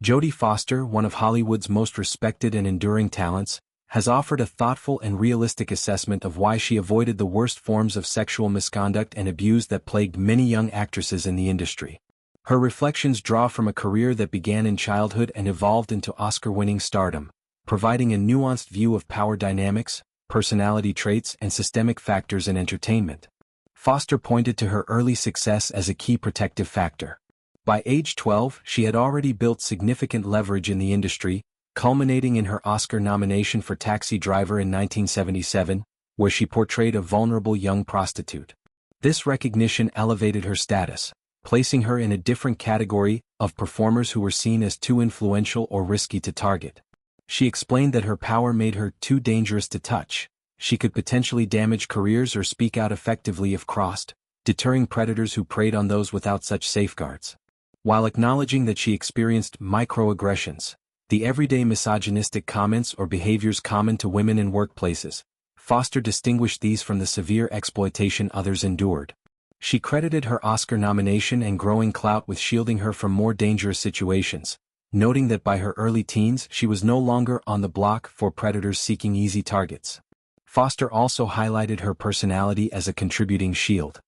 Jodie Foster, one of Hollywood's most respected and enduring talents, has offered a thoughtful and realistic assessment of why she avoided the worst forms of sexual misconduct and abuse that plagued many young actresses in the industry. Her reflections draw from a career that began in childhood and evolved into Oscar-winning stardom, providing a nuanced view of power dynamics, personality traits, and systemic factors in entertainment. Foster pointed to her early success as a key protective factor. By age 12, she had already built significant leverage in the industry, culminating in her Oscar nomination for Taxi Driver in 1977, where she portrayed a vulnerable young prostitute. This recognition elevated her status, placing her in a different category of performers who were seen as too influential or risky to target. She explained that her power made her too dangerous to touch. She could potentially damage careers or speak out effectively if crossed, deterring predators who preyed on those without such safeguards. While acknowledging that she experienced microaggressions, the everyday misogynistic comments or behaviors common to women in workplaces, Foster distinguished these from the severe exploitation others endured. She credited her Oscar nomination and growing clout with shielding her from more dangerous situations, noting that by her early teens she was no longer on the block for predators seeking easy targets. Foster also highlighted her personality as a contributing shield.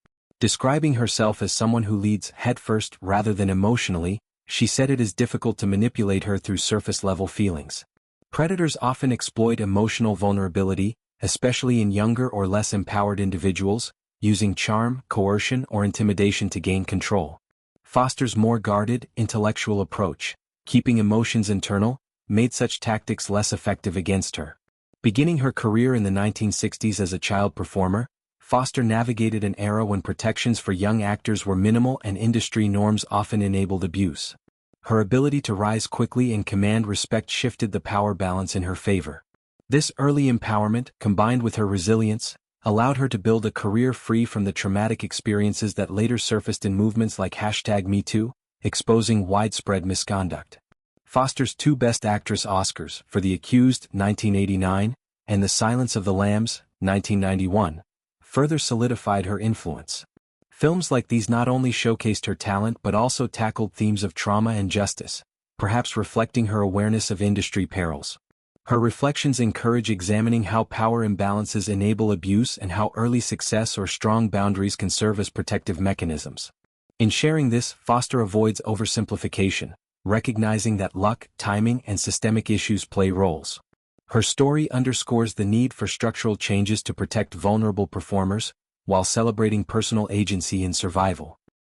Describing herself as someone who leads headfirst rather than emotionally, she said it is difficult to manipulate her through surface-level feelings. Predators often exploit emotional vulnerability, especially in younger or less empowered individuals, using charm, coercion, or intimidation to gain control. Foster's more guarded, intellectual approach, keeping emotions internal, made such tactics less effective against her. Beginning her career in the 1960s as a child performer, Foster navigated an era when protections for young actors were minimal and industry norms often enabled abuse. Her ability to rise quickly and command respect shifted the power balance in her favor. This early empowerment, combined with her resilience, allowed her to build a career free from the traumatic experiences that later surfaced in movements like #MeToo, exposing widespread misconduct. Foster's two Best Actress Oscars for The Accused, 1989, and The Silence of the Lambs, 1991, further solidified her influence. Films like these not only showcased her talent but also tackled themes of trauma and justice, perhaps reflecting her awareness of industry perils. Her reflections encourage examining how power imbalances enable abuse and how early success or strong boundaries can serve as protective mechanisms. In sharing this, Foster avoids oversimplification, recognizing that luck, timing, and systemic issues play roles. Her story underscores the need for structural changes to protect vulnerable performers, while celebrating personal agency in survival.